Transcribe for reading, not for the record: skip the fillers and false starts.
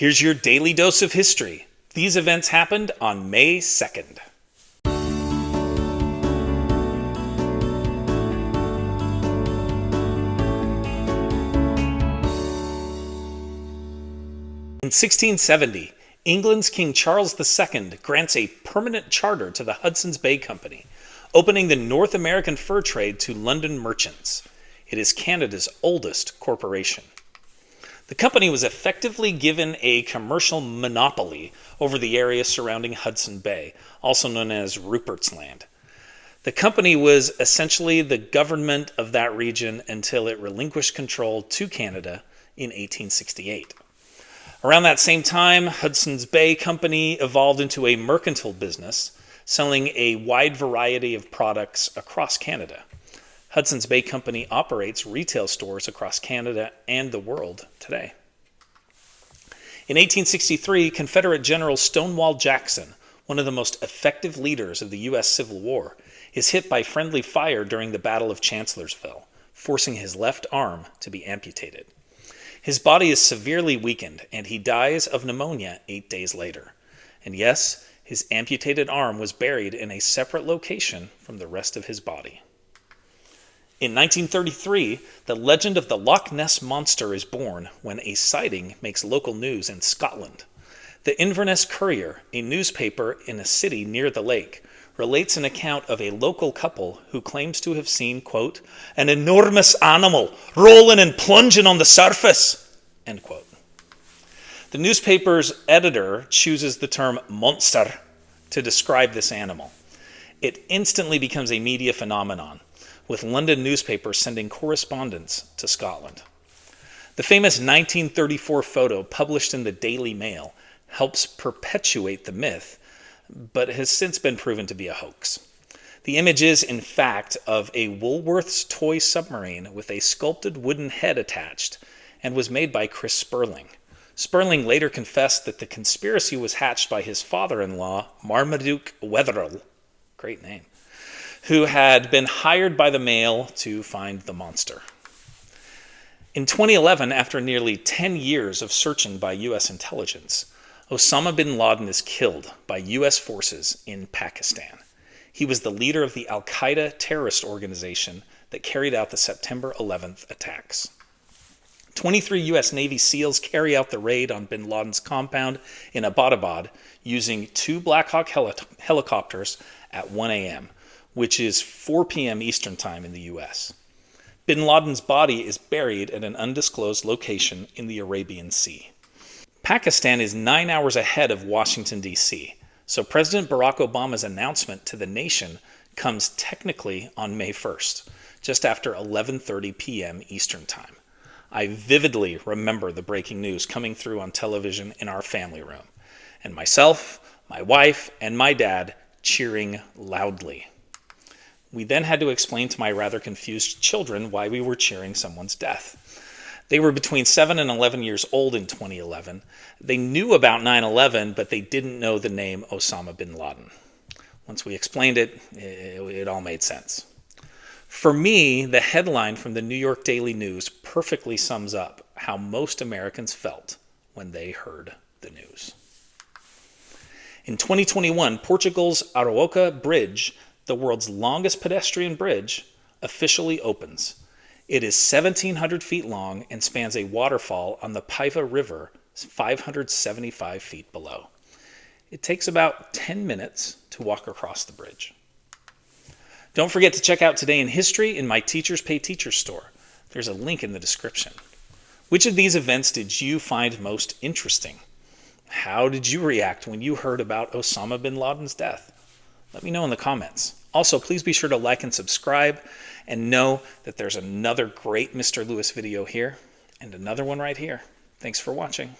Here's your daily dose of history. These events happened on May 2nd. In 1670, England's King Charles II grants a permanent charter to the Hudson's Bay Company, opening the North American fur trade to London merchants. It is Canada's oldest corporation. The company was effectively given a commercial monopoly over the area surrounding Hudson Bay, also known as Rupert's Land. The company was essentially the government of that region until it relinquished control to Canada in 1868. Around that same time, Hudson's Bay Company evolved into a mercantile business, selling a wide variety of products across Canada. Hudson's Bay Company operates retail stores across Canada and the world today. In 1863, Confederate General Stonewall Jackson, one of the most effective leaders of the U.S. Civil War, is hit by friendly fire during the Battle of Chancellorsville, forcing his left arm to be amputated. His body is severely weakened, and he dies of pneumonia 8 days later. And yes, his amputated arm was buried in a separate location from the rest of his body. In 1933, the legend of the Loch Ness Monster is born when a sighting makes local news in Scotland. The Inverness Courier, a newspaper in a city near the lake, relates an account of a local couple who claims to have seen, quote, an enormous animal rolling and plunging on the surface, end quote. The newspaper's editor chooses the term monster to describe this animal. It instantly becomes a media phenomenon, with London newspapers sending correspondence to Scotland. The famous 1934 photo published in the Daily Mail helps perpetuate the myth, but has since been proven to be a hoax. The image is, in fact, of a Woolworth's toy submarine with a sculpted wooden head attached, and was made by Chris Sperling. Sperling later confessed that the conspiracy was hatched by his father-in-law, Marmaduke Wetherell, great name, who had been hired by the Mail to find the monster. In 2011, after nearly 10 years of searching by U.S. intelligence, Osama bin Laden is killed by U.S. forces in Pakistan. He was the leader of the Al-Qaeda terrorist organization that carried out the September 11th attacks. 23 U.S. Navy SEALs carry out the raid on bin Laden's compound in Abbottabad using 2 Black Hawk helicopters at 1 a.m., which is 4 p.m. Eastern Time in the U.S. Bin Laden's body is buried at an undisclosed location in the Arabian Sea. Pakistan is 9 hours ahead of Washington, D.C., so President Barack Obama's announcement to the nation comes technically on May 1st, just after 11:30 p.m. Eastern Time. I vividly remember the breaking news coming through on television in our family room, and myself, my wife, and my dad cheering loudly. We then had to explain to my rather confused children why we were cheering someone's death. They were between 7 and 11 years old in 2011. They knew about 9/11, but they didn't know the name Osama bin Laden. Once we explained it, it all made sense. For me, the headline from the New York Daily News perfectly sums up how most Americans felt when they heard the news. In 2021, Portugal's Arauca Bridge, the world's longest pedestrian bridge, officially opens. It is 1,700 feet long and spans a waterfall on the Paiva River, 575 feet below. It takes about 10 minutes to walk across the bridge. Don't forget to check out Today in History in my Teachers Pay Teachers store. There's a link in the description. Which of these events did you find most interesting? How did you react when you heard about Osama bin Laden's death? Let me know in the comments. Also, please be sure to like and subscribe, and know that there's another great Mr. Lewis video here and another one right here. Thanks for watching.